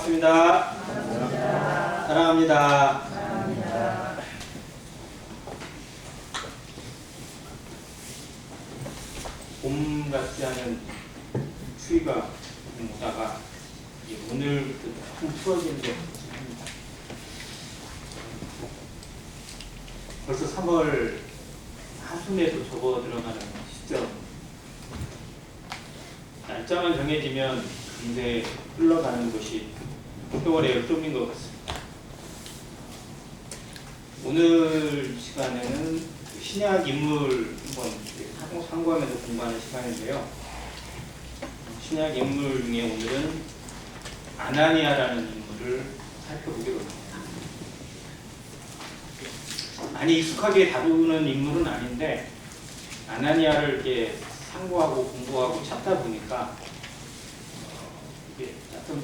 반갑습니다. 사랑합니다. 봄 같지 않은 추위가 오다가 오늘부터 조금 추워지는데 벌써 3월 하순에도 접어들어가는 시점. 날짜만 정해지면 금세 흘러가는 것이 세월의 역동인 것 같습니다. 오늘 시간에는 신약 인물 한번 상고하면서 공부하는 시간인데요. 신약 인물 중에 오늘은 아나니아라는 인물을 살펴보기로 합니다. 많이 익숙하게 다루는 인물은 아닌데 아나니아를 이렇게 상고하고 공부하고 찾다 보니까 이게 어떤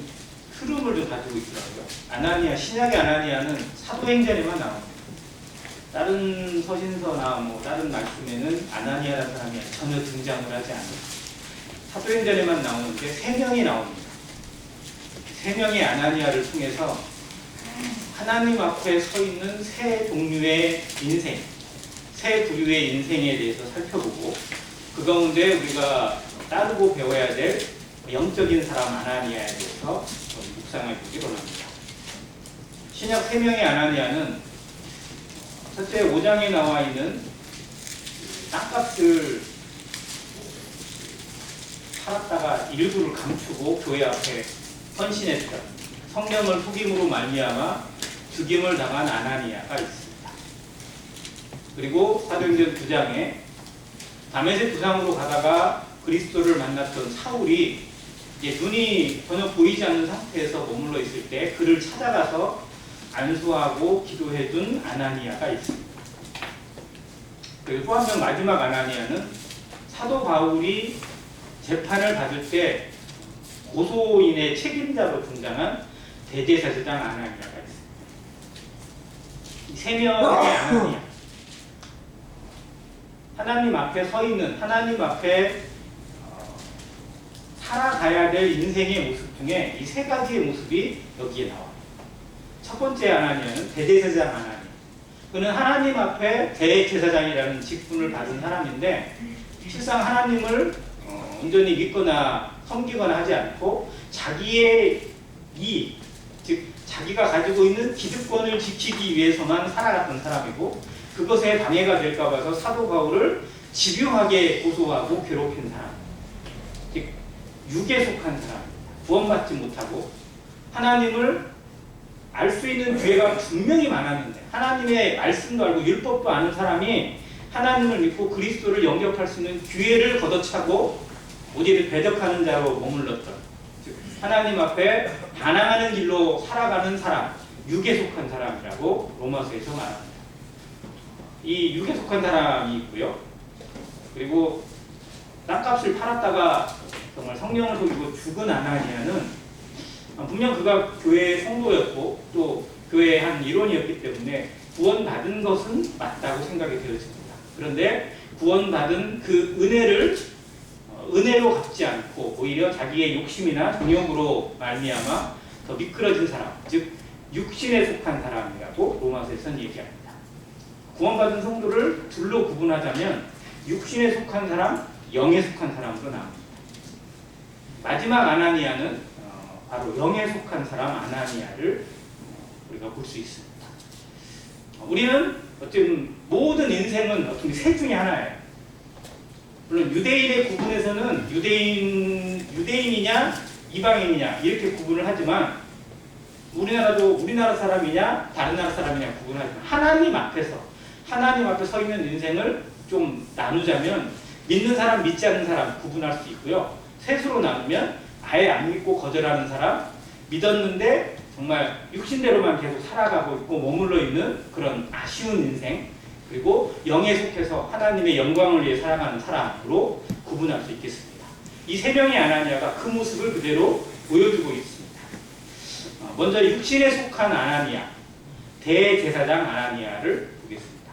흐름을 좀 가지고 있더라고요. 아나니아, 신약의 아나니아는 사도행전에만 나옵니다. 다른 서신서나 다른 말씀에는 아나니아라는 사람이 전혀 등장을 하지 않아요. 사도행전에만 나오는데 3명이 나옵니다. 3명의 아나니아를 통해서 하나님 앞에 서 있는 세 종류의 인생, 세 부류의 인생에 대해서 살펴보고 그 가운데 우리가 따르고 배워야 될 영적인 사람 아나니아에 대해서 묵상해 보기로 합니다. 신약 3명의 아나니아는 첫째 5장에 나와 있는 땅값을 팔았다가 일부를 감추고 교회 앞에 헌신했던 성령을 속임으로 말미암아 죽임을 당한 아나니아가 있습니다. 그리고 사도행전 9장에 다메섹 부상으로 가다가 그리스도를 만났던 사울이 이제 눈이 전혀 보이지 않는 상태에서 머물러 있을 때 그를 찾아가서 안수하고 기도해준 아나니아가 있습니다. 그리고 또 한 명 마지막 아나니아는 사도 바울이 재판을 받을 때 고소인의 책임자로 등장한 대제사장 아나니아가 있습니다. 이 3명의 아나니아, 하나님 앞에 서 있는, 하나님 앞에 살아가야 될 인생의 모습 중에 이 3가지의 모습이 여기에 나와요. 첫 번째 아나니아는 대제사장 아나니아. 그는 하나님 앞에 대제사장이라는 직분을 받은 사람인데 실상 하나님을 온전히 믿거나 섬기거나 하지 않고 자기의 이익, 즉 자기가 가지고 있는 기득권을 지키기 위해서만 살아갔던 사람이고 그것에 방해가 될까 봐서 사도 바울을 집요하게 고소하고 괴롭힌 사람, 즉 육에 속한 사람, 구원받지 못하고 하나님을 알 수 있는 기회가 분명히 많았는데 하나님의 말씀도 알고 율법도 아는 사람이 하나님을 믿고 그리스도를 영접할 수 있는 기회를 걷어차고 오직 배덕하는 자로 머물렀던, 즉 하나님 앞에 반항하는 길로 살아가는 사람, 육에 속한 사람이라고 로마서에서 말합니다. 이 육에 속한 사람이 있고요. 그리고 땅값을 팔았다가 정말 성령을 속이고 죽은 아나니아는 분명 그가 교회의 성도였고 또 교회의 한 일원이었기 때문에 구원받은 것은 맞다고 생각이 되어집니다. 그런데 구원받은 그 은혜를 은혜로 갚지 않고 오히려 자기의 욕심이나 정욕으로 말미암아 더 미끄러진 사람, 즉 육신에 속한 사람이라고 로마서에서는 얘기합니다. 구원받은 성도를 둘로 구분하자면 육신에 속한 사람, 영에 속한 사람으로 나옵니다. 마지막 아나니아는 바로 영에 속한 사람 아나니아를 우리가 볼 수 있습니다. 우리는 어쨌든 모든 인생은 어떻게 셋 중에 하나예요. 물론 유대인의 구분에서는 유대인이냐 이방인이냐 이렇게 구분을 하지만 우리나라도 우리나라 사람이냐 다른 나라 사람이냐 구분하지만 하나님 앞에 서 있는 인생을 좀 나누자면 믿는 사람 믿지 않는 사람 구분할 수 있고요. 셋으로 나누면 아예 안 믿고 거절하는 사람, 믿었는데 정말 육신대로만 계속 살아가고 있고 머물러 있는 그런 아쉬운 인생, 그리고 영에 속해서 하나님의 영광을 위해 살아가는 사람으로 구분할 수 있겠습니다. 이 3명의 아나니아가 그 모습을 그대로 보여주고 있습니다. 먼저 육신에 속한 아나니아, 대제사장 아나니아를 보겠습니다.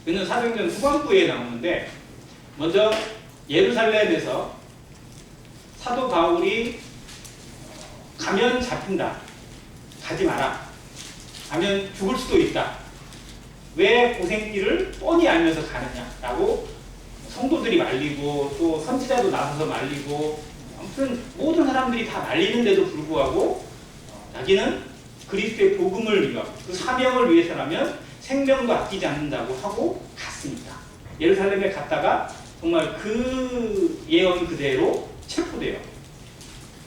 그는 사도행전 후반부에 나오는데 먼저 예루살렘에서 사도 바울이 가면 잡힌다. 가지 마라. 가면 죽을 수도 있다. 왜 고생길을 뻔히 알면서 가느냐라고 성도들이 말리고 또 선지자도 나서서 말리고 아무튼 모든 사람들이 다 말리는데도 불구하고 자기는 그리스도의 복음을 위하고 그 사명을 위해서라면 생명도 아끼지 않는다고 하고 갔습니다. 예루살렘에 갔다가 정말 그 예언 그대로 체포돼요.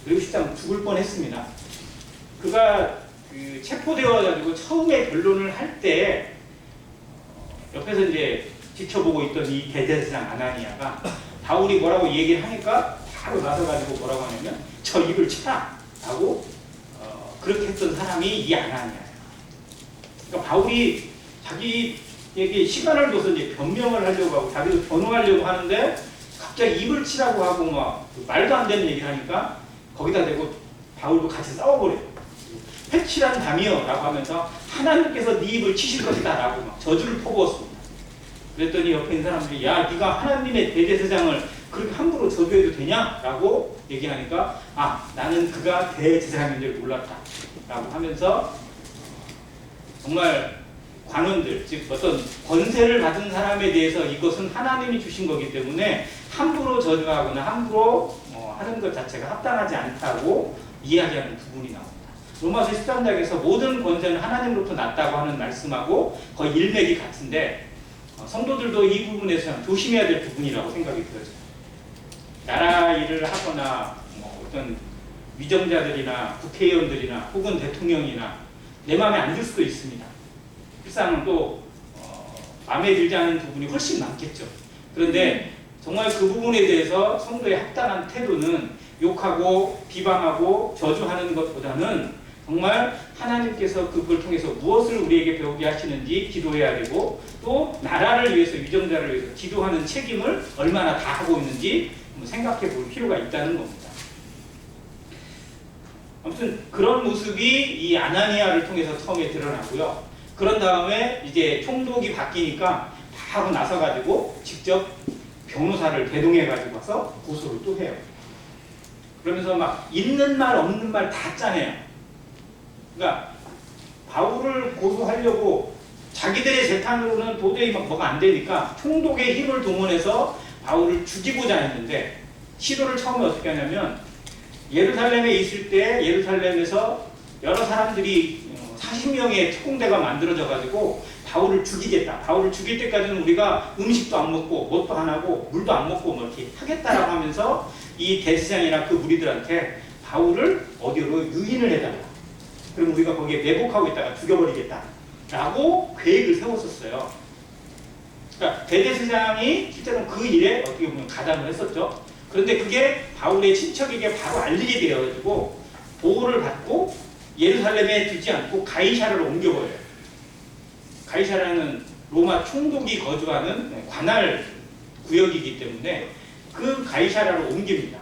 그리고 실상 죽을 뻔했습니다. 그가 그 체포되어가지고 처음에 변론을 할 때 옆에서 이제 지켜보고 있던 이 대제사장 아나니아가 바울이 뭐라고 얘기를 하니까 바로 나서가지고 뭐라고 하냐면 저 입을 쳐라 라고 그렇게 했던 사람이 이 아나니아예요. 그러니까 바울이 자기에게 시간을 둬서 이제 변명을 하려고 하고 자기도 변호하려고 하는데 갑자기 입을 치라고 하고 막 말도 안 되는 얘기를 하니까 거기다 대고 바울도 같이 싸워버려요. 회칠한 담이여 라고 하면서 하나님께서 네 입을 치실 것이다 라고 막 저주를 퍼부었습니다. 그랬더니 옆에 있는 사람들이 야 네가 하나님의 대제사장을 그렇게 함부로 저주해도 되냐? 라고 얘기하니까 아 나는 그가 대제사장인 줄 몰랐다 라고 하면서 정말 관원들 즉 어떤 권세를 받은 사람에 대해서 이것은 하나님이 주신 거기 때문에 함부로 저주하거나 함부로 하는 것 자체가 합당하지 않다고 이야기하는 부분이 나옵니다. 로마서 13장에서 모든 권세는 하나님으로부터 났다고 하는 말씀하고 거의 일맥이 같은데 성도들도 이 부분에서 조심해야 될 부분이라고 생각이 들어져요. 나라 일을 하거나 어떤 위정자들이나 국회의원들이나 혹은 대통령이나 내 마음에 안 들 수도 있습니다. 실상은 또 마음에 들지 않은 부분이 훨씬 많겠죠. 그런데 정말 그 부분에 대해서 성도의 합당한 태도는 욕하고 비방하고 저주하는 것보다는 정말 하나님께서 그걸 통해서 무엇을 우리에게 배우게 하시는지 기도해야 되고 또 나라를 위해서 위정자를 위해서 기도하는 책임을 얼마나 다하고 있는지 생각해 볼 필요가 있다는 겁니다. 아무튼 그런 모습이 이 아나니아를 통해서 처음에 드러나고요. 그런 다음에 이제 총독이 바뀌니까 바로 나서가지고 직접 변호사를 대동해가지고 와서 고소를 또 해요. 그러면서 막 있는 말 없는 말 다 짜내요. 그러니까 바울을 고소하려고 자기들의 재판으로는 도저히 막 뭐가 안 되니까 총독의 힘을 동원해서 바울을 죽이고자 했는데 시도를 처음에 어떻게 하냐면 예루살렘에 있을 때 예루살렘에서 여러 사람들이 40명의 특공대가 만들어져 가지고 바울을 죽이겠다. 바울을 죽일 때까지는 우리가 음식도 안 먹고 뭣도 안 하고 물도 안 먹고 뭐 이렇게 하겠다라고 하면서 이 대제사장이나 그 무리들한테 바울을 어디로 유인을 해달라. 그럼 우리가 거기에 매복하고 있다가 죽여버리겠다라고 계획을 세웠었어요. 그러니까 대제사장이 실제로 그 일에 어떻게 보면 가담을 했었죠. 그런데 그게 바울의 친척에게 바로 알리게 되어가지고 보호를 받고 예루살렘에 두지 않고 가이사랴로 옮겨버려요. 가이사랴는 로마 총독이 거주하는 관할 구역이기 때문에 그 가이사랴로 옮깁니다.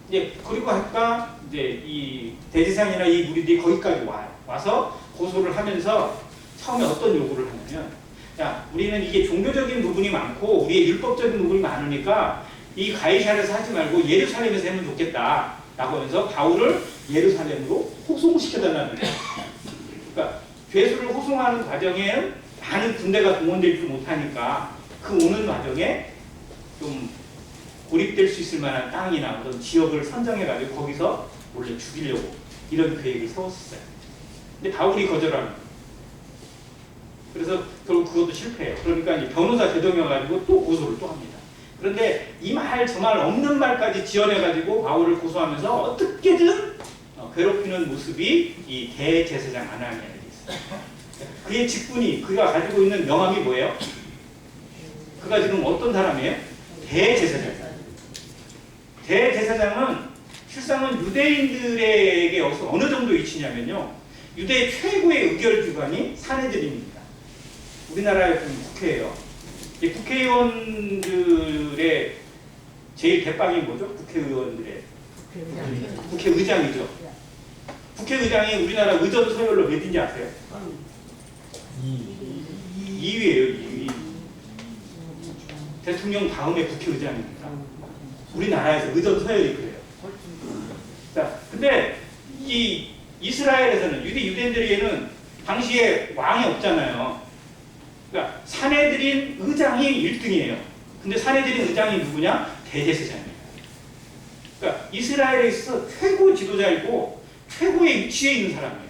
이제 그리고 아까 이제 이 대제사장이나 이 무리들이 거기까지 와요. 와서 고소를 하면서 처음에 어떤 요구를 하냐면, 야, 우리는 이게 종교적인 부분이 많고 우리의 율법적인 부분이 많으니까 이 가이사랴에서 하지 말고 예루살렘에서 하면 좋겠다. 라고 하면서 바울을 예루살렘으로 호송시켜달라는 거예요. 그러니까 죄수를 호송하는 과정에 많은 군대가 동원되지 못하니까 그 오는 과정에 좀 고립될 수 있을 만한 땅이나 어떤 지역을 선정해가지고 거기서 원래 죽이려고 이런 계획을 세웠었어요. 근데 바울이 거절합니다. 그래서 결국 그것도 실패해요. 그러니까 이제 변호사 대동해가지고 또 고소를 또 합니다. 그런데 이 말 저 말 없는 말까지 지어내가지고 바울을 고소하면서 어떻게든 괴롭히는 모습이 이 대제사장 아나니아에게 있어요. 그의 직분이 그가 가지고 있는 명함이 뭐예요? 그가 지금 어떤 사람이에요? 대제사장. 대제사장은 실상은 유대인들에게 어느 정도 위치냐면요. 유대 최고의 의결기관이 사내들입니다. 우리나라의 국회예요. 이 국회의원들의 제일 대빵이 뭐죠? 국회의원들의 국회의장이죠. 국회의장이 우리나라 의전 서열로 몇인지 아세요? 2위예요. 2위. 대통령 다음에 국회의장입니다. 우리나라에서 의전 서열이 그래요. 자, 근데 이 이스라엘에서는 유대인들에게는 당시에 왕이 없잖아요. 그러니까 사내들인 의장이 1등이에요. 근데 사내들인 의장이 누구냐? 대제사장이에요. 그러니까 이스라엘에 있어서 최고 지도자이고 최고의 위치에 있는 사람이에요.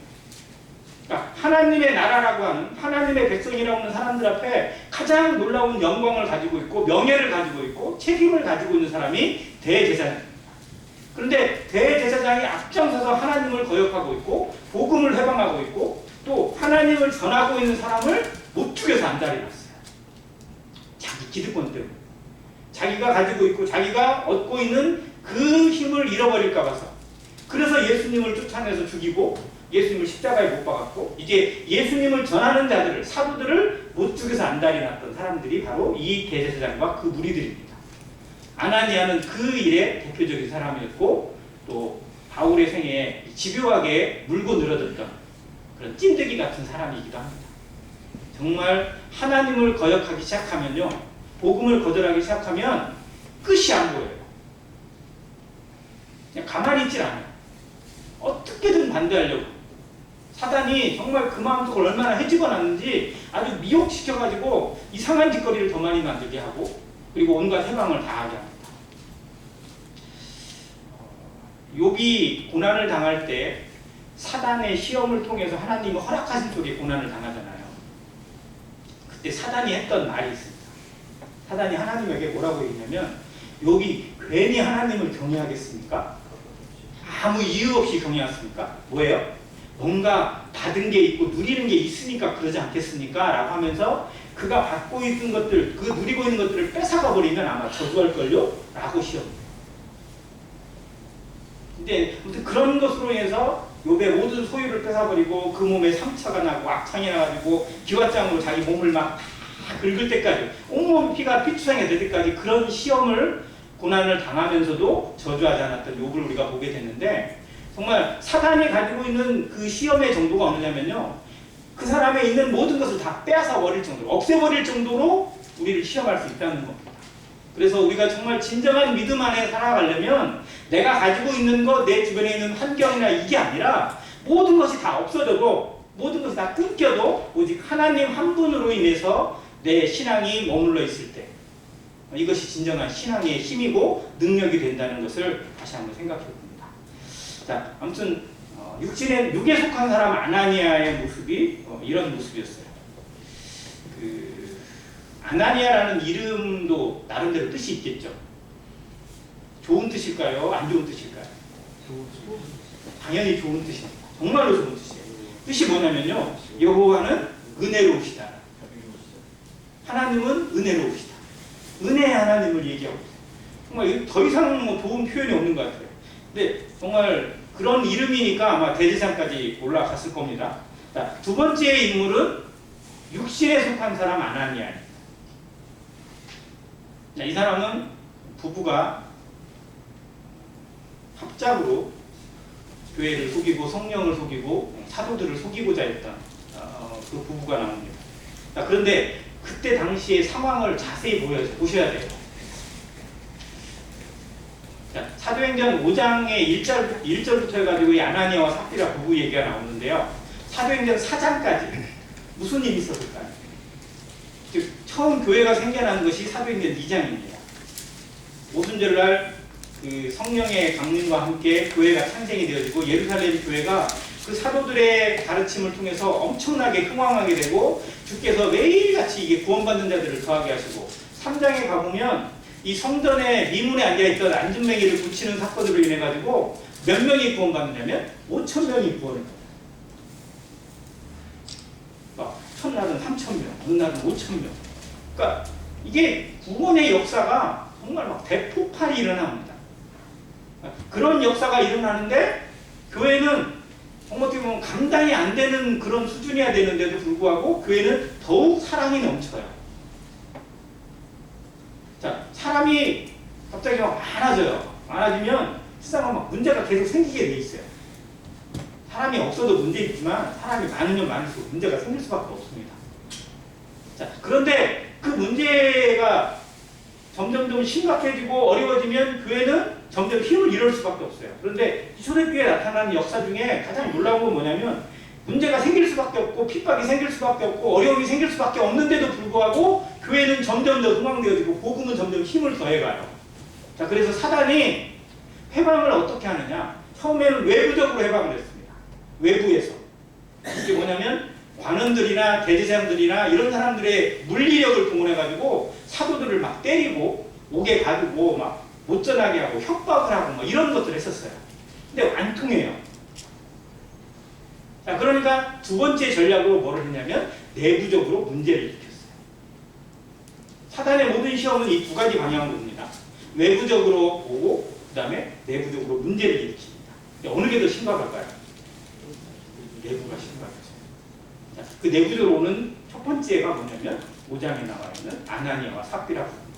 그러니까 하나님의 나라라고 하는 하나님의 백성이라고 하는 사람들 앞에 가장 놀라운 영광을 가지고 있고 명예를 가지고 있고 책임을 가지고 있는 사람이 대제사장입니다. 그런데 대제사장이 앞장서서 하나님을 거역하고 있고 복음을 회방하고 있고 또 하나님을 전하고 있는 사람을 못 죽여서 안달이 났어요. 자기 기득권 때문에. 자기가 가지고 있고 자기가 얻고 있는 그 힘을 잃어버릴까 봐서. 그래서 예수님을 쫓아내서 죽이고 예수님을 십자가에 못 박았고 이제 예수님을 전하는 자들을 사도들을 못 죽여서 안달이 났던 사람들이 바로 이 대제사장과 그 무리들입니다. 아나니아는 그 일의 대표적인 사람이었고 또 바울의 생애에 집요하게 물고 늘어졌던 그런 찐득이 같은 사람이기도 합니다. 정말 하나님을 거역하기 시작하면요, 복음을 거절하기 시작하면 끝이 안 보여요. 그냥 가만히 있질 않아요. 어떻게든 반대하려고. 사단이 정말 그 마음속을 얼마나 해집어놨는지 아주 미혹시켜가지고 이상한 짓거리를 더 많이 만들게 하고 그리고 온갖 해방을 다 하게 합니다. 욥이 고난을 당할 때 사단의 시험을 통해서 하나님이 허락하신 쪽에 고난을 당하잖아요. 그때 사단이 했던 말이 있습니다. 사단이 하나님에게 뭐라고 했냐면 욥이 괜히 하나님을 경외하겠습니까? 아무 이유 없이 경외하십니까? 뭐예요? 뭔가 받은 게 있고 누리는 게 있으니까 그러지 않겠습니까? 라고 하면서 그가 받고 있는 것들, 그 누리고 있는 것들을 뺏어가 버리면 아마 저주할걸요? 라고 시험해요. 근데 아무튼 그런 것으로 인해서 욥의 모든 소유를 뺏어버리고 그 몸에 상처가 나고 악창이 나가지고 기왓장으로 자기 몸을 막 다 긁을 때까지 온몸 피가 피투성이 될 때까지 그런 시험을 고난을 당하면서도 저주하지 않았던 욥을 우리가 보게 됐는데 정말 사단이 가지고 있는 그 시험의 정도가 어느냐면요 그 사람에 있는 모든 것을 다 빼앗아 버릴 정도로 없애버릴 정도로 우리를 시험할 수 있다는 겁니다. 그래서 우리가 정말 진정한 믿음 안에 살아가려면 내가 가지고 있는 것, 내 주변에 있는 환경이나 이게 아니라 모든 것이 다 없어져도 모든 것이 다 끊겨도 오직 하나님 한 분으로 인해서 내 신앙이 머물러 있을 때 이것이 진정한 신앙의 힘이고 능력이 된다는 것을 다시 한번 생각해 봅니다. 자, 아무튼 육에 속한 사람 아나니아의 모습이 이런 모습이었어요. 아나니아라는 이름도 나름대로 뜻이 있겠죠. 좋은 뜻일까요? 안 좋은 뜻일까요? 당연히 좋은 뜻입니다. 정말로 좋은 뜻이에요. 뜻이 뭐냐면요. 여호와는 은혜로우시다. 하나님은 은혜로우시다. 은혜의 하나님을 얘기하고 있어요. 정말 더 이상 뭐 좋은 표현이 없는 것 같아요. 근데 정말 그런 이름이니까 아마 대제사장까지 올라갔을 겁니다. 자, 두 번째 인물은 육신에 속한 사람 아나니아입니다. 자, 이 사람은 부부가 합작으로 교회를 속이고 성령을 속이고 사도들을 속이고자 했던 그 부부가 나옵니다. 자, 그런데 그때 당시의 상황을 자세히 보셔야 돼요. 자, 사도행전 5장의 1절부터 해가지고 이 아나니아와 삽비라 부부 얘기가 나오는데요. 사도행전 4장까지 무슨 일이 있었을까요? 즉 처음 교회가 생겨난 것이 사도행전 2장입니다. 오순절날 그 성령의 강림과 함께 교회가 창생이 되어지고 예루살렘 교회가 그 사도들의 가르침을 통해서 엄청나게 흥왕하게 되고 주께서 매일같이 이게 구원받는 자들을 더하게 하시고 3장에 가보면 이 성전에 미문에 앉아있던 안진뱅이를 붙이는 사건으로 인해 가지고 몇 명이 구원받느냐면 5,000명이 구원을 받아요. 첫날은 3,000명, 어느 날은 5,000명. 그러니까 이게 구원의 역사가 정말 막 대폭발이 일어납니다. 그런 역사가 일어나는데 교회는 정말 어떻게 보면 감당이 안 되는 그런 수준이어야 되는데도 불구하고 교회는 더욱 사랑이 넘쳐요. 자, 사람이 갑자기 막 많아져요. 많아지면 세상은 막 문제가 계속 생기게 돼 있어요. 사람이 없어도 문제 있지만 사람이 많으면 많을수록 문제가 생길 수밖에 없습니다. 자, 그런데 그 문제가 점점 심각해지고 어려워지면 교회는 점점 힘을 잃을 수밖에 없어요. 그런데 초대교회에 나타나는 역사 중에 가장 놀라운 건 뭐냐면 문제가 생길 수밖에 없고 핍박이 생길 수밖에 없고 어려움이 생길 수밖에 없는데도 불구하고 교회는 점점 더 흥왕되어지고 복음은 점점 힘을 더해가요. 자, 그래서 사단이 해방을 어떻게 하느냐? 처음에는 외부적으로 해방을 했습니다. 외부에서. 이게 뭐냐면 관원들이나 대제사장들이나 이런 사람들의 물리력을 동원해가지고 사도들을 막 때리고 옥에 가두고 막 못 전하게 하고 협박을 하고 뭐 이런 것들을 했었어요. 근데 안 통해요. 자, 그러니까 두 번째 전략으로 뭐를 했냐면 내부적으로 문제를 일으켰어요. 사단의 모든 시험은 이 두 가지 방향으로 옵니다. 외부적으로 보고 그 다음에 내부적으로 문제를 일으킵니다. 어느 게 더 심각할까요? 내부가 심각하죠. 자, 그 내부적으로 오는 첫 번째가 뭐냐면 5장에 나와 있는 아나니아와 삽비라고.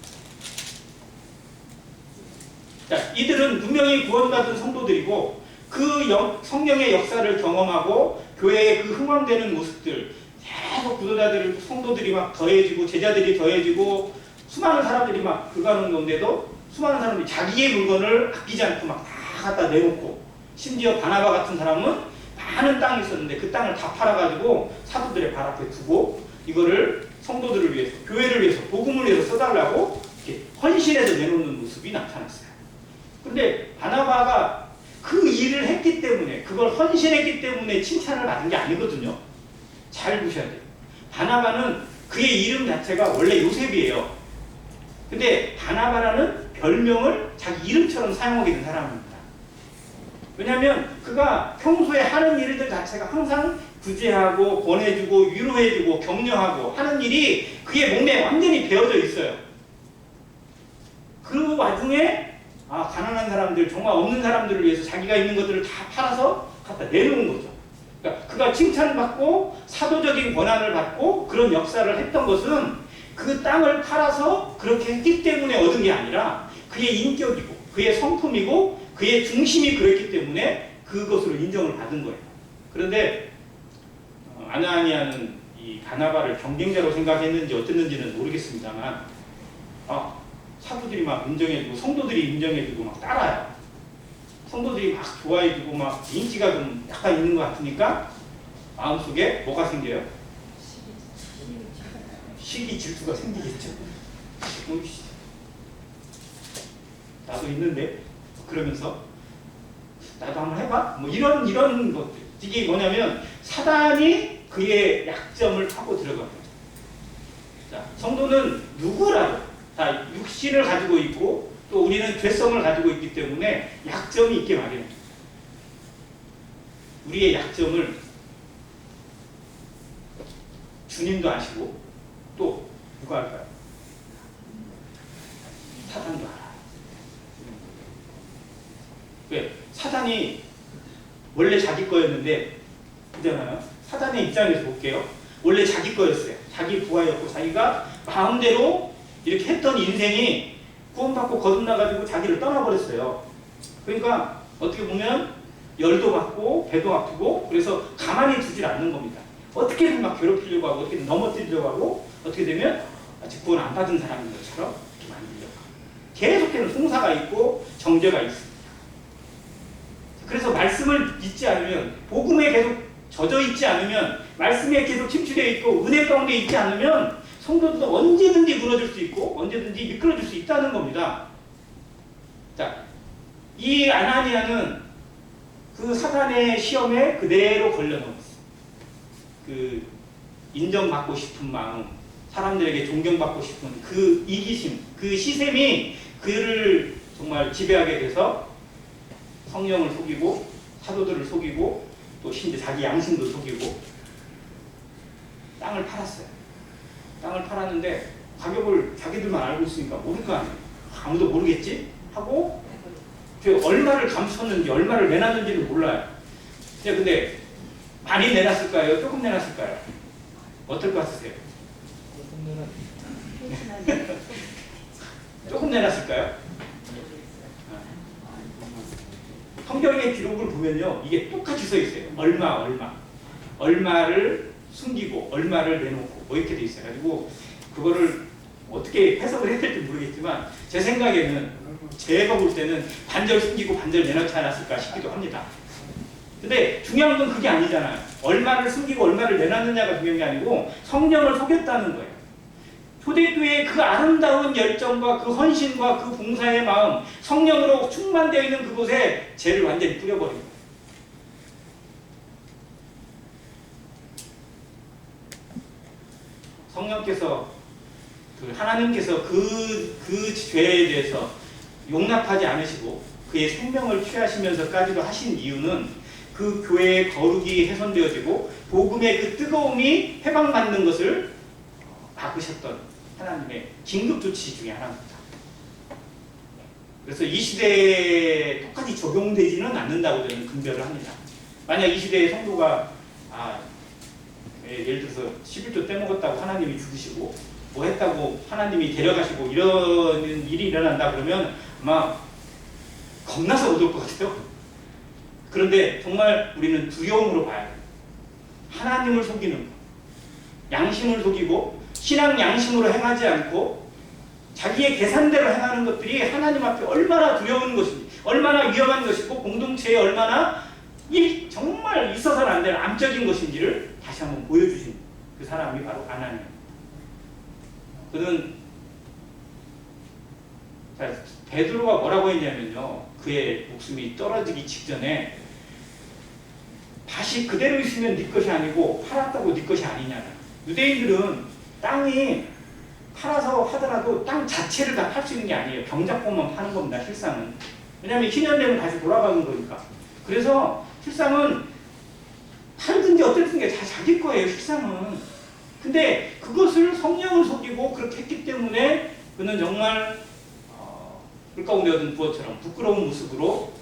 자, 이들은 분명히 구원받은 성도들이고 그 성령의 역사를 경험하고 교회의 그 흥왕되는 모습들 계속 구도자들 성도들이 막 더해지고 제자들이 더해지고 수많은 사람들이 막 그가는 건데도 수많은 사람들이 자기의 물건을 아끼지 않고 막 다 갖다 내놓고 심지어 바나바 같은 사람은 많은 땅이 있었는데 그 땅을 다 팔아가지고 사도들의 발 앞에 두고 이거를 성도들을 위해서 교회를 위해서 복음을 위해서 써달라고 이렇게 헌신해서 내놓는 모습이 나타났어요. 근데 바나바가 그 일을 했기 때문에 그걸 헌신했기 때문에 칭찬을 받은 게 아니거든요. 잘 보셔야 돼요. 바나바는 그의 이름 자체가 원래 요셉이에요. 근데 바나바라는 별명을 자기 이름처럼 사용하게 된 사람입니다. 왜냐하면 그가 평소에 하는 일들 자체가 항상 구제하고 권해주고 위로해주고 격려하고 하는 일이 그의 몸에 완전히 배어져 있어요. 그 와중에 가난한 사람들, 정말 없는 사람들을 위해서 자기가 있는 것들을 다 팔아서 갖다 내놓은 거죠. 그러니까 그가 칭찬받고 사도적인 권한을 받고 그런 역사를 했던 것은 그 땅을 팔아서 그렇게 했기 때문에 얻은 게 아니라 그의 인격이고 그의 성품이고 그의 중심이 그랬기 때문에 그것으로 인정을 받은 거예요. 그런데 아나니아는 이 바나바를 경쟁자로 생각했는지 어땠는지는 모르겠습니다만 사도들이 막 인정해주고 성도들이 인정해주고 막 따라요. 성도들이 막 좋아해주고 막 인기가 좀 약간 있는 것 같으니까 마음속에 뭐가 생겨요? 시기 질투가 생기겠죠. 나도 있는데 그러면서 나도 한번 해봐? 뭐 이런 것들. 이게 뭐냐면 사단이 그의 약점을 파고 들어갑니다. 자, 성도는 누구라도 다 육신을 가지고 있고 또 우리는 죄성을 가지고 있기 때문에 약점이 있게 마련입니다. 우리의 약점을 주님도 아시고 또 누가 알까요? 사단도 알아요. 왜? 사단이 원래 자기 거였는데 그잖아요. 사단의 입장에서 볼게요. 원래 자기 거였어요. 자기 부하였고 자기가 마음대로 이렇게 했던 인생이 구원받고 거듭나가지고 자기를 떠나버렸어요. 그러니까 어떻게 보면 열도 받고 배도 아프고 그래서 가만히 두질 않는 겁니다. 어떻게든 막 괴롭히려고 하고 어떻게든 넘어뜨리려고 하고 어떻게 되면 아직 구원 안 받은 사람인 것처럼 이렇게 만들려고 하고 계속해서 송사가 있고 정죄가 있습니다. 그래서 말씀을 믿지 않으면 복음에 계속 젖어 있지 않으면 말씀에 계속 침투되어 있고 은혜 가운데 있지 않으면 성도도 언제든지 무너질 수 있고 언제든지 미끄러질 수 있다는 겁니다. 자, 이 아나니아는 그 사단의 시험에 그대로 걸려넘었어요. 그 인정받고 싶은 마음, 사람들에게 존경받고 싶은 그 이기심, 그 시샘이 그를 정말 지배하게 돼서 성령을 속이고 사도들을 속이고 또 심지어 자기 양심도 속이고 땅을 팔았어요. 땅을 팔았는데 가격을 자기들만 알고 있으니까 모를 거 아니에요. 아무도 모르겠지? 하고 얼마를 감췄는지 얼마를 내놨는지를 몰라요. 근데 많이 내놨을까요? 조금 내놨을까요? 어떨 것 같으세요? 조금 내놨을까요? 성경의 기록을 보면요, 이게 똑같이 써 있어요. 얼마를 숨기고 얼마를 내놓고 뭐 이렇게 돼 있어요. 가지고 그거를 어떻게 해석을 해야 될지 모르겠지만 제 생각에는 제가 볼 때는 반절 숨기고 반절 내놓지 않았을까 싶기도 합니다. 근데 중요한 건 그게 아니잖아요. 얼마를 숨기고 얼마를 내놨느냐가 중요한 게 아니고 성령을 속였다는 거예요. 초대교회의 그 아름다운 열정과 그 헌신과 그 봉사의 마음, 성령으로 충만되어 있는 그곳에 죄를 완전히 뿌려버린 거예요. 성령께서 하나님께서 그 죄에 대해서 용납하지 않으시고 그의 생명을 취하시면서까지도 하신 이유는 그 교회의 거룩이 훼손되어지고 복음의 그 뜨거움이 해방받는 것을 막으셨던 하나님의 긴급 조치 중에 하나입니다. 그래서 이 시대에 똑같이 적용되지는 않는다고 저는 근별을 합니다. 만약 이 시대의 성도가 예를 들어서 11조 떼먹었다고 하나님이 죽으시고 뭐 했다고 하나님이 데려가시고 이런 일이 일어난다 그러면 아마 겁나서 못 올 것 같아요. 그런데 정말 우리는 두려움으로 봐야 돼요. 하나님을 속이는 것, 양심을 속이고 신앙 양심으로 행하지 않고 자기의 계산대로 행하는 것들이 하나님 앞에 얼마나 두려운 것인지, 얼마나 위험한 것이고 공동체에 얼마나 정말 있어서는 안 되는 암적인 것인지를 다시 한번 보여주신 그 사람이 바로 아나니아. 그는 베드로가 뭐라고 했냐면요, 그의 목숨이 떨어지기 직전에 밭이 그대로 있으면 네 것이 아니고 팔았다고 네 것이 아니냐. 유대인들은 땅이 팔아서 하더라도 땅 자체를 다 팔 수 있는 게 아니에요. 병작권만 파는 겁니다, 실상은. 왜냐하면 희년되면 다시 돌아가는 거니까. 그래서 실상은 팔든지 어쨌든 게 다 자기 거예요, 실상은. 근데 그것을 성령을 속이고 그렇게 했기 때문에 그는 정말 불 가운데 얻은 부어처럼 부끄러운 모습으로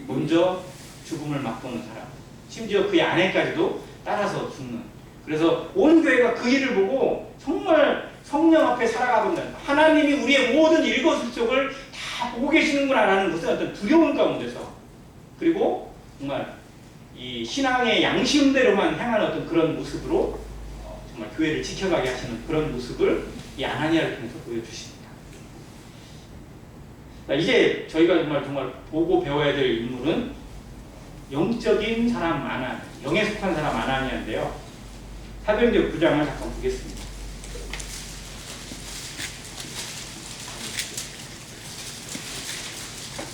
먼저 죽음을 맛보는 사람, 심지어 그의 아내까지도 따라서 죽는. 그래서 온 교회가 그 일을 보고 정말 성령 앞에 살아가본다. 하나님이 우리의 모든 일거수일투족을 다 보고 계시는구나라는 것은 어떤 두려움 가운데서, 그리고 정말 이 신앙의 양심대로만 행하는 어떤 그런 모습으로 정말 교회를 지켜가게 하시는 그런 모습을 이 아나니아를 통해서 보여주십니다. 이제 저희가 정말 보고 배워야 될 인물은 영적인 사람 아나니아, 영에 속한 사람 아나니아인데요. 사도행전 9장을 잠깐 보겠습니다.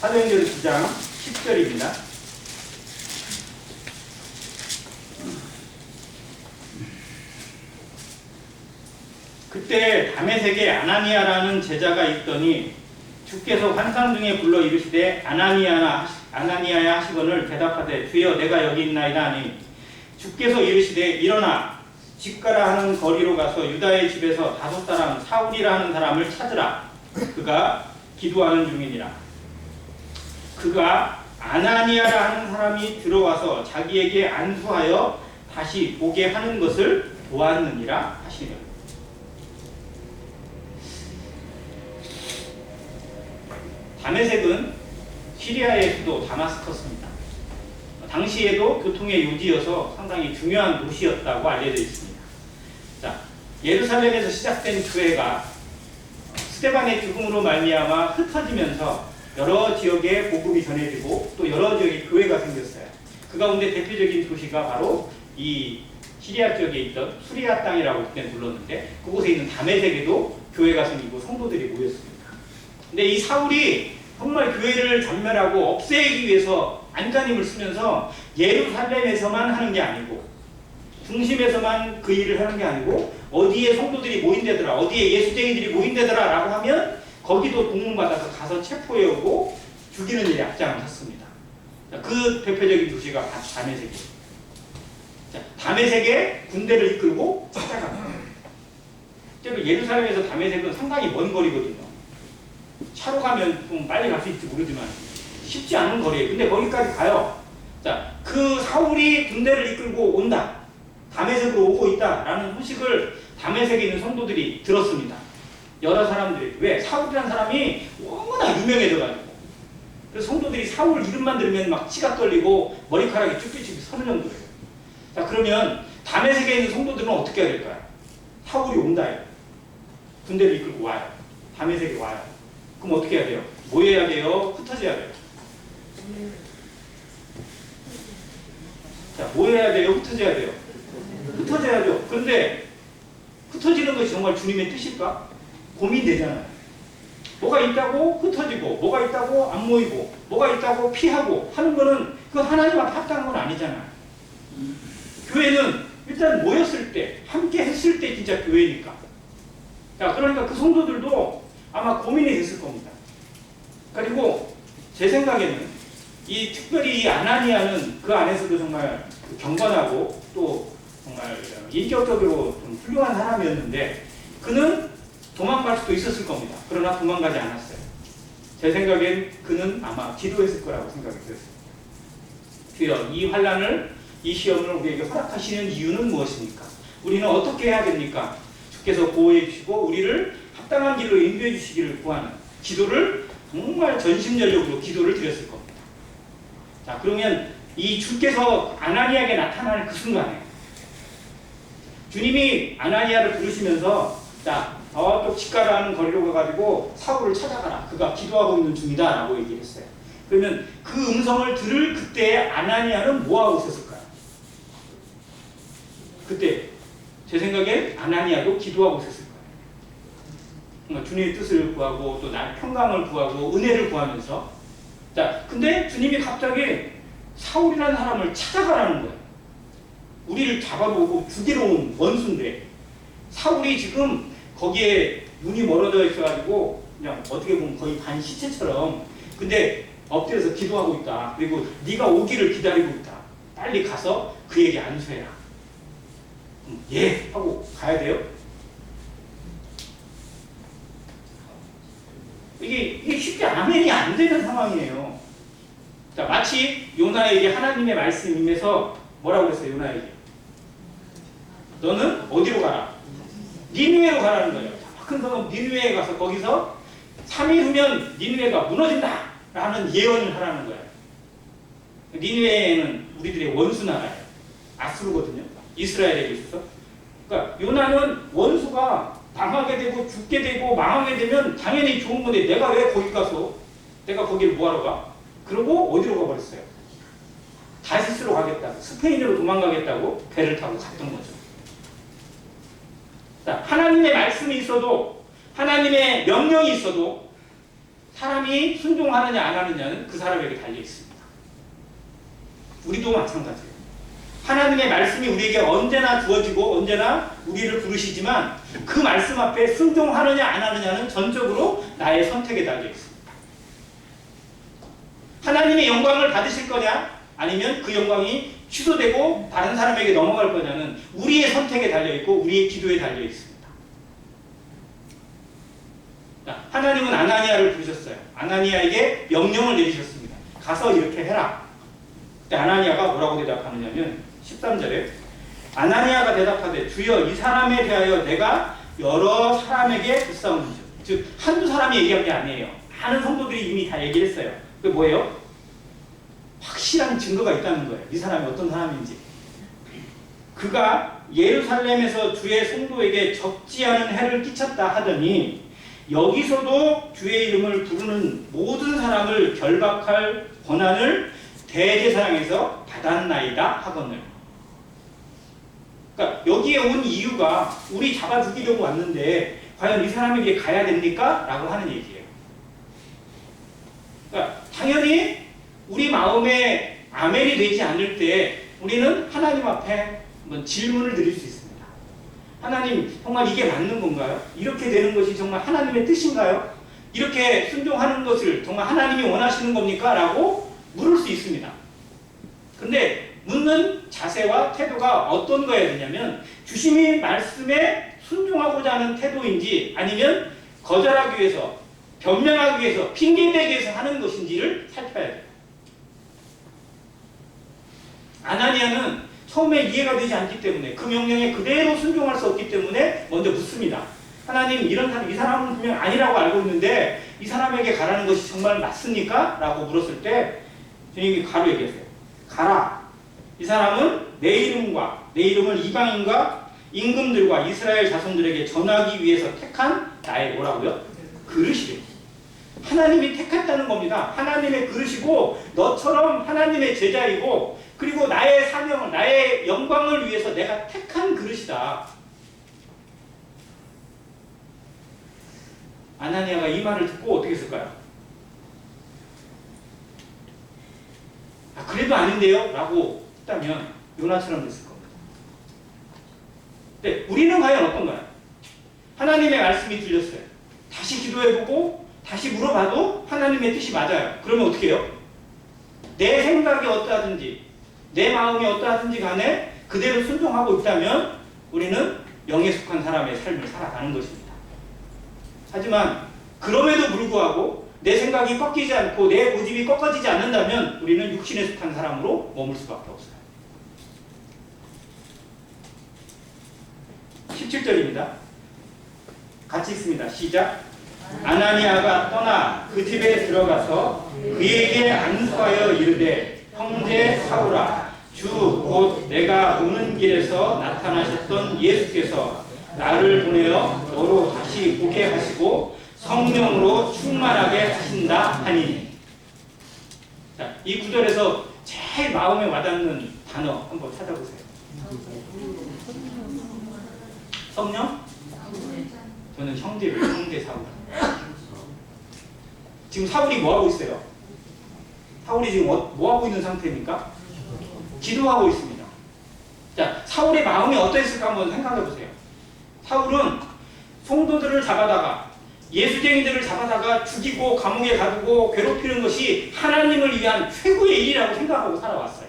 사도행전 9장 10절입니다. 그때 다메섹에 아나니아라는 제자가 있더니 주께서 환상 중에 불러 이르시되 아나니아야 하시거늘 대답하되 주여 내가 여기 있나이다 하니 주께서 이르시되 일어나 집가라 하는 거리로 가서 유다의 집에서 5사람 사울이라 하는 사람을 찾으라. 그가 기도하는 중이니라. 그가 아나니아라 하는 사람이 들어와서 자기에게 안수하여 다시 보게 하는 것을 보았느니라 하시며. 다메섹은 시리아의 수도 다마스커스입니다. 당시에도 교통의 요지여서 상당히 중요한 도시였다고 알려져 있습니다. 자, 예루살렘에서 시작된 교회가 스데반의 죽음으로 말미암아 흩어지면서 여러 지역에 복음이 전해지고 또 여러 지역에 교회가 생겼어요. 그 가운데 대표적인 도시가 바로 이 시리아 지역에 있던 수리아 땅이라고 그때 불렀는데, 그곳에 있는 다메섹에도 교회가 생기고 성도들이 모였습니다. 근데 이 사울이 정말 교회를 전멸하고 없애기 위해서 안간힘을 쓰면서 예루살렘에서만 하는 게 아니고, 중심에서만 그 일을 하는 게 아니고, 어디에 성도들이 모인대더라, 어디에 예수쟁이들이 모인대더라 라고 하면 거기도 동문받아서 가서 체포해 오고 죽이는 일에 앞장을 섰습니다. 그 대표적인 도시가 다메섹이에요. 다메섹에 군대를 이끌고 찾아갑니다. 실제로 예루살렘에서 다메섹은 상당히 먼 거리거든요. 차로 가면 좀 빨리 갈 수 있을지 모르지만 쉽지 않은 거리예요. 근데 거기까지 가요. 자, 그 사울이 군대를 이끌고 온다, 다메섹으로 오고 있다라는 소식을 다메섹에 있는 성도들이 들었습니다. 여러 사람들이. 왜? 사울이라는 사람이 워낙 유명해져가지고. 그래서 성도들이 사울 이름만 들으면 막 치가 떨리고 머리카락이 쭉쭉쭉 서는 정도예요. 자, 그러면 다메섹에 있는 성도들은 어떻게 해야 될까요? 사울이 온다요. 군대를 이끌고 와요. 다메섹에 와요. 그럼 어떻게 해야 돼요? 뭐 해야 돼요? 흩어져야 돼요. 자, 뭐 해야 돼요? 흩어져야 돼요. 흩어져야죠. 그런데 흩어지는 것이 정말 주님의 뜻일까? 고민되잖아요. 뭐가 있다고 흩어지고, 뭐가 있다고 안 모이고, 뭐가 있다고 피하고 하는 거는 그 하나님 앞에 합당한 건 아니잖아요. 교회는 일단 모였을 때, 함께 했을 때 진짜 교회니까. 자, 그러니까 그 성도들도 아마 고민이 됐을 겁니다. 그리고 제 생각에는 이 특별히 이 아나니아는 그 안에서도 정말 경건하고 또 정말 인격적으로 좀 훌륭한 사람이었는데 그는 도망갈 수도 있었을 겁니다. 그러나 도망가지 않았어요. 제 생각엔 그는 아마 기도했을 거라고 생각이 들었어요. 주여, 이 환난을, 이 시험을 우리에게 허락하시는 이유는 무엇입니까? 우리는 어떻게 해야 됩니까? 주께서 보호해 주시고 우리를 합당한 길로 인도해 주시기를 구하는 기도를 정말 전심전력으로 기도를 드렸을 겁니다. 자, 그러면 이 주께서 아나니아에게 나타나는 그 순간에 주님이 아나니아를 부르시면서 자, 저쪽 집가라는 거리로 가가지고 사울을 찾아가라. 그가 기도하고 있는 중이다 라고 얘기를 했어요. 그러면 그 음성을 들을 그때의 아나니아는 뭐하고 있었을까요? 그때 제 생각에 아나니아도 기도하고 있었을 거예요. 그러니까 주님의 뜻을 구하고 또 나의 평강을 구하고 은혜를 구하면서 자, 근데 주님이 갑자기 사울이라는 사람을 찾아가라는 거예요. 우리를 잡아보고 죽이러 온 원수인데 사울이 지금 거기에 눈이 멀어져 있어가지고 그냥 어떻게 보면 거의 반 시체처럼 근데 엎드려서 기도하고 있다. 그리고 네가 오기를 기다리고 있다. 빨리 가서 그에게 안수해라. 예 하고 가야 돼요. 이게 쉽게 아멘이 안 되는 상황이에요. 자, 마치 요나에게 하나님의 말씀이 임해서 뭐라고 그랬어요? 요나에게 너는 어디로 가라? 니느웨로 가라는 거예요. 그래서 니느웨에 가서 거기서 3일 후면 니느웨가 무너진다 라는 예언을 하라는 거예요. 니느웨는 우리들의 원수 나라예요. 아수르거든요. 이스라엘에게 있어서. 그러니까 요나는 원수가 당하게 되고 죽게 되고 망하게 되면 당연히 좋은 건데 내가 왜 거기 가서 내가 거기를 뭐하러 가? 그러고 어디로 가버렸어요? 다시스로 가겠다고 스페인으로 도망가겠다고 배를 타고 갔던 거죠. 자, 하나님의 말씀이 있어도 하나님의 명령이 있어도 사람이 순종하느냐 안 하느냐는 그 사람에게 달려 있습니다. 우리도 마찬가지예요. 하나님의 말씀이 우리에게 언제나 주어지고 언제나 우리를 부르시지만 그 말씀 앞에 순종하느냐 안 하느냐는 전적으로 나의 선택에 달려 있습니다. 하나님의 영광을 받으실 거냐 아니면 그 영광이 취소되고 다른 사람에게 넘어갈 거냐는 우리의 선택에 달려 있고 우리의 기도에 달려 있습니다. 자, 하나님은 아나니아를 부르셨어요. 아나니아에게 명령을 내리셨습니다. 가서 이렇게 해라. 근데 아나니아가 뭐라고 대답하느냐면 13절에 아나니아가 대답하되 주여 이 사람에 대하여 내가 여러 사람에게 듣사오는즉 즉 한두 사람이 얘기한 게 아니에요. 많은 성도들이 이미 다 얘기를 했어요. 그게 뭐예요? 확실한 증거가 있다는 거예요. 이 사람이 어떤 사람인지. 그가 예루살렘에서 주의 성도에게 적지 않은 해를 끼쳤다 하더니 여기서도 주의 이름을 부르는 모든 사람을 결박할 권한을 대제사장에서 받았나이다 하거늘. 그러니까 여기에 온 이유가 우리 잡아 죽이려고 왔는데 과연 이 사람에게 가야 됩니까? 라고 하는 얘기예요. 그러니까 당연히 우리 마음에 아멘이 되지 않을 때 우리는 하나님 앞에 한번 질문을 드릴 수 있습니다. 하나님, 정말 이게 맞는 건가요? 이렇게 되는 것이 정말 하나님의 뜻인가요? 이렇게 순종하는 것을 정말 하나님이 원하시는 겁니까? 라고 물을 수 있습니다. 근데 묻는 자세와 태도가 어떤 거여야 되냐면 주님의 말씀에 순종하고자 하는 태도인지 아니면 거절하기 위해서 변명하기 위해서 핑계대기 위해서 하는 것인지를 살펴야 돼요. 아나니아는 처음에 이해가 되지 않기 때문에 그 명령에 그대로 순종할 수 없기 때문에 먼저 묻습니다. 하나님, 이런 사람, 이 사람은 분명 아니라고 알고 있는데 이 사람에게 가라는 것이 정말 맞습니까? 라고 물었을 때 주님이 가로 얘기했어요. 가라. 이 사람은 내 이름과 내 이름을 이방인과 임금들과 이스라엘 자손들에게 전하기 위해서 택한 나의 뭐라고요? 그릇이래요. 하나님이 택했다는 겁니다. 하나님의 그릇이고 너처럼 하나님의 제자이고 그리고 나의 사명을 나의 영광을 위해서 내가 택한 그릇이다. 아나니아가 이 말을 듣고 어떻게 했을까요? 아, 그래도 아닌데요? 라고 했다면 요나처럼 됐을 겁니다. 네, 우리는 과연 어떤가요? 하나님의 말씀이 들렸어요. 다시 기도해보고 다시 물어봐도 하나님의 뜻이 맞아요. 그러면 어떻게 해요? 내 생각이 어떠하든지 내 마음이 어떠하든지 간에 그대로 순종하고 있다면 우리는 영에 속한 사람의 삶을 살아가는 것입니다. 하지만 그럼에도 불구하고 내 생각이 꺾이지 않고 내 고집이 꺾어지지 않는다면 우리는 육신에 속한 사람으로 머물 수밖에 없어요. 17절입니다. 같이 읽습니다. 시작. 아나니아가 떠나 그 집에 들어가서 그에게 안수하여 이르되 형제 사울아 주 곧 내가 오는 길에서 나타나셨던 예수께서 나를 보내어 너로 다시 보게 하시고 성령으로 충만하게 하신다 하니. 자, 이 구절에서 제일 마음에 와닿는 단어 한번 찾아보세요. 성령? 저는 형제 사울. 지금 사울이 뭐하고 있어요? 사울이 지금 뭐하고 있는 상태입니까? 기도하고 있습니다. 자, 사울의 마음이 어떠했을까 한번 생각해 보세요. 사울은 성도들을 잡아다가 예수쟁이들을 잡아다가 죽이고 감옥에 가두고 괴롭히는 것이 하나님을 위한 최고의 일이라고 생각하고 살아왔어요.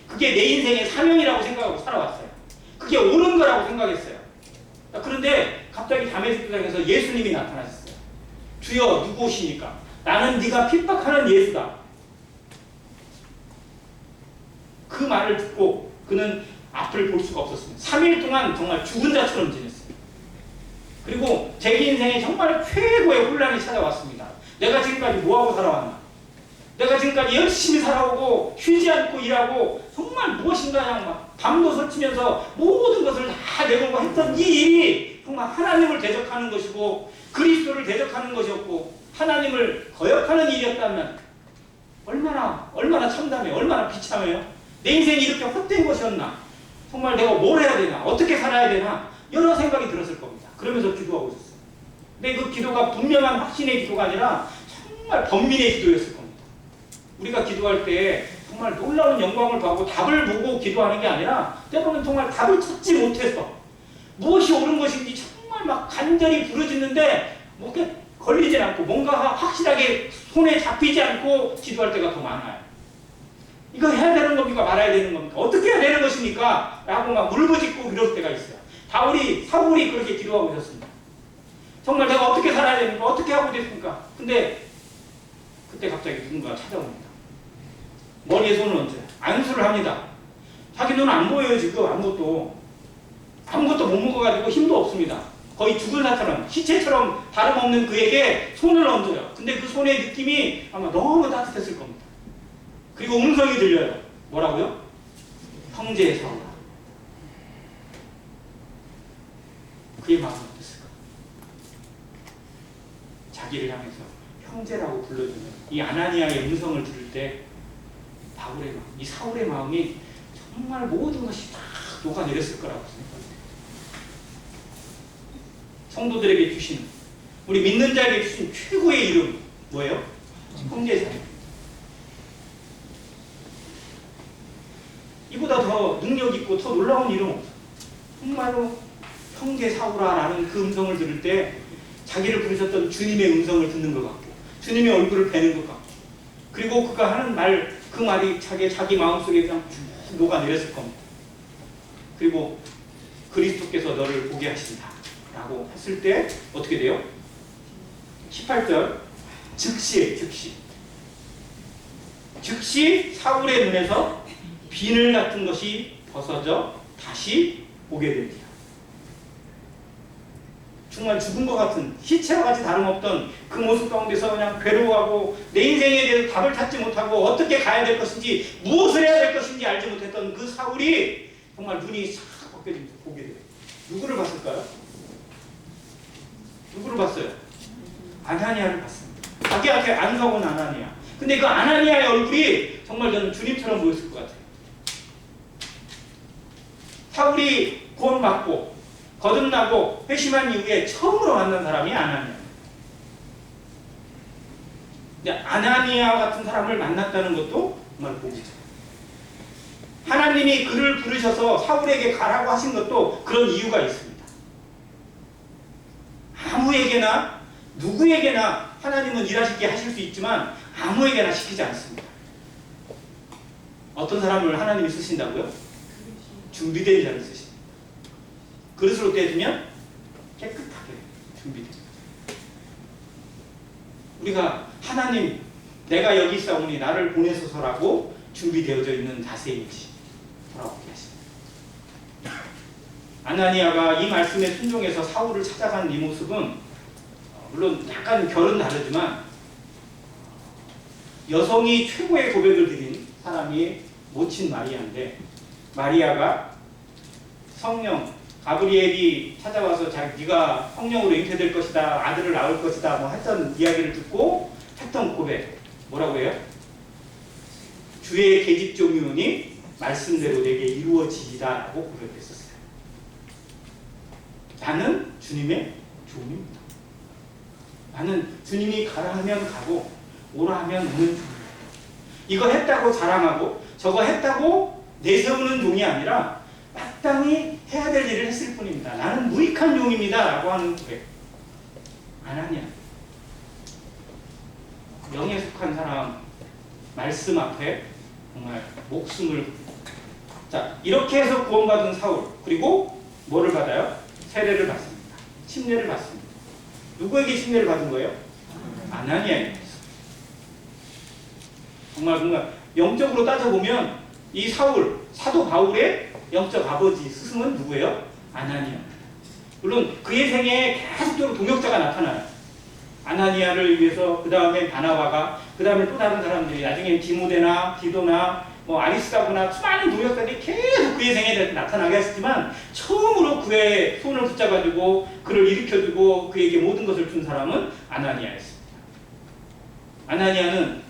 그게 내 인생의 사명이라고 생각하고 살아왔어요. 그게 옳은 거라고 생각했어요. 그런데 갑자기 다메섹장에서 예수님이 나타나셨어요. 주여 누구시니까? 나는 네가 핍박하는 예수다. 그 말을 듣고 그는 앞을 볼 수가 없었습니다. 3일 동안 정말 죽은 자처럼 지냈어요. 그리고 제 인생에 정말 최고의 혼란이 찾아왔습니다. 내가 지금까지 뭐하고 살아왔나? 내가 지금까지 열심히 살아오고 쉬지 않고 일하고 정말 무엇인가 그냥 막 밤도 설치면서 모든 것을 다 내걸고 했던 이 일이 정말 하나님을 대적하는 것이고 그리스도를 대적하는 것이었고 하나님을 거역하는 일이었다면 얼마나 참담해요. 얼마나 비참해요. 내 인생이 이렇게 헛된 것이었나? 정말 내가 뭘 해야 되나? 어떻게 살아야 되나? 여러 생각이 들었을 겁니다. 그러면서 기도하고 있었어요. 근데 그 기도가 분명한 확신의 기도가 아니라 정말 번민의 기도였을 겁니다. 우리가 기도할 때 정말 놀라운 영광을 받고 답을 보고 기도하는 게 아니라 때로는 정말 답을 찾지 못해서 무엇이 옳은 것인지 정말 막 간절히 부르짖는데 뭐게 걸리지 않고 뭔가 확실하게 손에 잡히지 않고 기도할 때가 더 많아요. 이거 해야 되는 겁니까? 말아야 되는 겁니까? 어떻게 해야 되는 것입니까? 라고 막 울부짖고 이럴 때가 있어요. 사울이 그렇게 기도하고 있었습니다. 정말 내가 어떻게 살아야 됩니까? 어떻게 하고 있습니까? 근데 그때 갑자기 누군가 찾아옵니다. 머리에 손을 얹어요. 안수를 합니다. 자기 눈은 안 보여요. 지금 아무것도 못 먹어가지고 힘도 없습니다. 거의 죽은 사처럼 시체처럼 다름없는 그에게 손을 얹어요. 근데 그 손의 느낌이 아마 너무 따뜻했을 겁니다. 그리고 음성이 들려요. 뭐라고요? 형제의 사울아. 그의 마음은 어땠을까? 자기를 향해서 형제라고 불러주는 이 아나니아의 음성을 들을 때 바울의 마음, 이 사울의 마음이 정말 모든 것이 다 녹아내렸을 거라고 생각합니다. 성도들에게 주신, 우리 믿는 자에게 주신 최고의 이름 뭐예요? 형제의 사랑. 이보다 더 능력 있고 더 놀라운 이름 없어. 정말로 형제 사울아라는 그 음성을 들을 때 자기를 부르셨던 주님의 음성을 듣는 것 같고 주님의 얼굴을 뵈는 것 같고 그리고 그가 하는 말, 그 말이 자기 마음속에 그냥 쭉 녹아내렸을 겁니다. 그리고 그리스도께서 너를 보게 하신다 라고 했을 때 어떻게 돼요? 18절 즉시 사울의 눈에서 비늘 같은 것이 벗어져 다시 보게 됩니다. 정말 죽은 것 같은 시체와 같이 다름없던 그 모습 가운데서 그냥 괴로워하고 내 인생에 대해서 답을 찾지 못하고 어떻게 가야 될 것인지 무엇을 해야 될 것인지 알지 못했던 그 사울이 정말 눈이 싹 벗겨지면서 보게 돼요. 누구를 봤을까요? 누구를 봤어요? 아나니아를 봤습니다. 자기 앞에 안 가고 아나니아. 근데 그 아나니아의 얼굴이 정말 저는 주님처럼 보였을 것 같아요. 사울이 구원받고 거듭나고 회심한 이후에 처음으로 만난 사람이 아나니아. 근데 아나니아 같은 사람을 만났다는 것도 정말 복이죠. 하나님이 그를 부르셔서 사울에게 가라고 하신 것도 그런 이유가 있습니다. 아무에게나 누구에게나 하나님은 일하시게 하실 수 있지만 아무에게나 시키지 않습니다. 어떤 사람을 하나님이 쓰신다고요? 준비된 자를 쓰십니다. 그릇으로 떼주면 깨끗하게 준비됩니다. 우리가 하나님 내가 여기 있사오니 나를 보내소서라고 준비되어져 있는 자세인지 돌아보게 하십니다. 아나니아가 이 말씀에 순종해서 사울을 찾아가는 이 모습은 물론 약간 결은 다르지만 여성이 최고의 고백을 드린 사람이 모친 마리아인데, 마리아가 성령 가브리엘이 찾아와서 네가 성령으로 잉태될 것이다, 아들을 낳을 것이다 뭐 했던 이야기를 듣고 했던 고백 뭐라고 해요? 주의 계집종이오니 말씀대로 내게 이루어지리라 라고 고백했었어요. 나는 주님의 종입니다. 나는 주님이 가라 하면 가고 오라 하면 오는 종입니다. 이거 했다고 자랑하고 저거 했다고 내세우는 종이 아니라 마땅히 해야 될 일을 했을 뿐입니다. 나는 무익한 종입니다 라고 하는 고백. 아나니아, 영에 속한 사람, 말씀 앞에 정말 목숨을, 자 이렇게 해서 구원받은 사울, 그리고 뭐를 받아요? 세례를 받습니다. 침례를 받습니다. 누구에게 침례를 받은 거예요? 아나니아에게. 정말 영적으로 따져보면 이 사울, 사도 바울의 영적 아버지, 스승은 누구예요? 아나니아. 물론 그의 생애에 계속적으로 동역자가 나타나요. 아나니아를 위해서 그 다음에 바나바가, 그 다음에 또 다른 사람들이, 나중에 디모데나 디도나 뭐 아리스다고나 수많은 동역자들이 계속 그의 생애에 나타나게 했지만 처음으로 그의 손을 붙잡아주고 그를 일으켜주고 그에게 모든 것을 준 사람은 아나니아였습니다. 아나니아는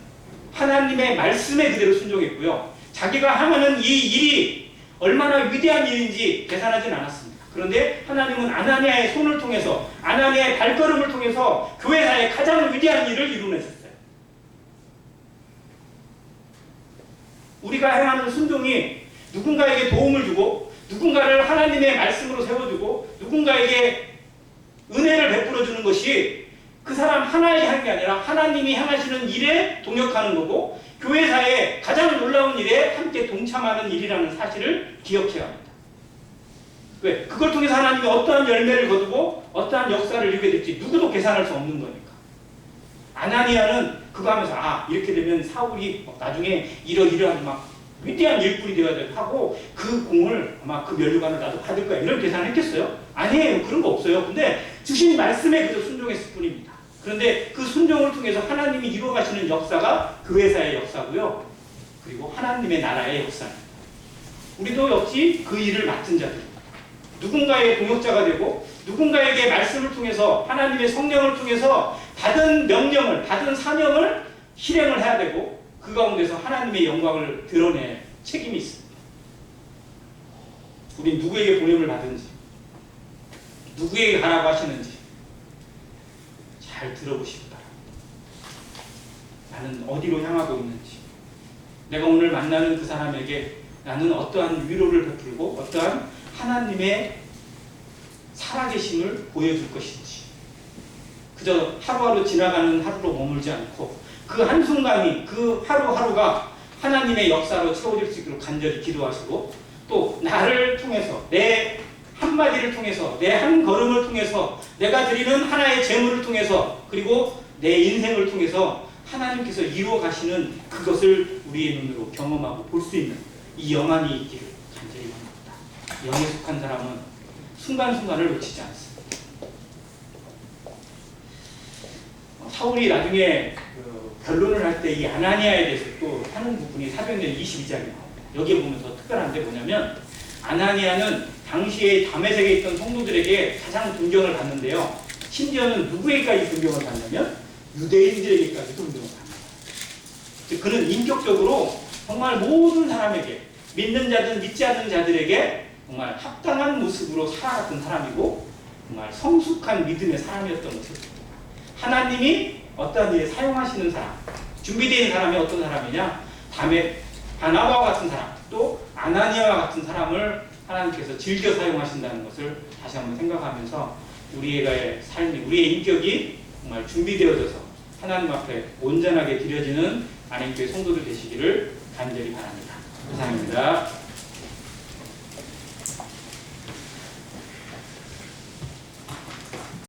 하나님의 말씀에 그대로 순종했고요. 자기가 하는 이 일이 얼마나 위대한 일인지 계산하진 않았습니다. 그런데 하나님은 아나니아의 손을 통해서, 아나니아의 발걸음을 통해서 교회사의 가장 위대한 일을 이루어냈었어요. 우리가 행하는 순종이 누군가에게 도움을 주고 누군가를 하나님의 말씀으로 세워주고 누군가에게 은혜를 베풀어주는 것이 그 사람 하나에게 하는 게 아니라 하나님이 행하시는 일에 동역하는 거고 교회사의 가장 놀라운 일에 함께 동참하는 일이라는 사실을 기억해야 합니다. 왜? 그걸 통해서 하나님이 어떠한 열매를 거두고 어떠한 역사를 이루게 될지 누구도 계산할 수 없는 거니까. 아나니아는 그거 하면서 이렇게 되면 사울이 나중에 이러이러한 막 위대한 일꾼이 되어야 하고 그 공을 아마 그 면류관을 나도 받을 거야 이런 계산을 했겠어요? 아니에요. 그런 거 없어요. 근데 주신 말씀에 그저 순종했을 뿐입니다. 그런데 그 순종을 통해서 하나님이 이루어가시는 역사가 교회사의 역사고요. 그리고 하나님의 나라의 역사입니다. 우리도 역시 그 일을 맡은 자들입니다. 누군가의 동역자가 되고 누군가에게 말씀을 통해서 하나님의 성령을 통해서 받은 명령을, 받은 사명을 실행을 해야 되고 그 가운데서 하나님의 영광을 드러낼 책임이 있습니다. 우리 누구에게 보냄을 받은지, 누구에게 가라고 하시는지 잘 들어보시기 바랍니다. 나는 어디로 향하고 있는지, 내가 오늘 만나는 그 사람에게 나는 어떠한 위로를 베풀고 어떠한 하나님의 살아계심을 보여줄 것인지, 그저 하루하루 지나가는 하루로 머물지 않고 그 한순간이, 그 하루하루가 하나님의 역사로 채워질 수 있도록 간절히 기도하시고 또 나를 통해서, 내 한마디를 통해서, 내 한 걸음을 통해서, 내가 드리는 하나의 제물을 통해서, 그리고 내 인생을 통해서 하나님께서 이루어 가시는 그것을 우리의 눈으로 경험하고 볼 수 있는 이 영안이 있기를 간절히 바랍니다. 영에 속한 사람은 순간순간을 놓치지 않습니다. 사울이 나중에 변론을 할 때 이 아나니아에 대해서 또 하는 부분이 사도행전 22장에 나옵니다. 여기에 보면 더 특별한 게 뭐냐면 아나니아는 당시에 다메섹에 있던 성도들에게 가장 존경을 받는데요. 심지어는 누구에게까지 존경을 받냐면 유대인들에게까지 존경을 받는다. 즉 그는 인격적으로 정말 모든 사람에게, 믿는 자든 믿지 않는 자들에게 정말 합당한 모습으로 살아갔던 사람이고 정말 성숙한 믿음의 사람이었던 것을, 하나님이 어떠한 일에 사용하시는 사람, 준비되어 있는 사람이 어떤 사람이냐, 다음에 바나바와 같은 사람, 또 아나니아와 같은 사람을 하나님께서 즐겨 사용하신다는 것을 다시 한번 생각하면서 우리의 삶이, 우리의 인격이 정말 준비되어져서 하나님 앞에 온전하게 드려지는 안행교회 성도들 되시기를 간절히 바랍니다. 이상입니다.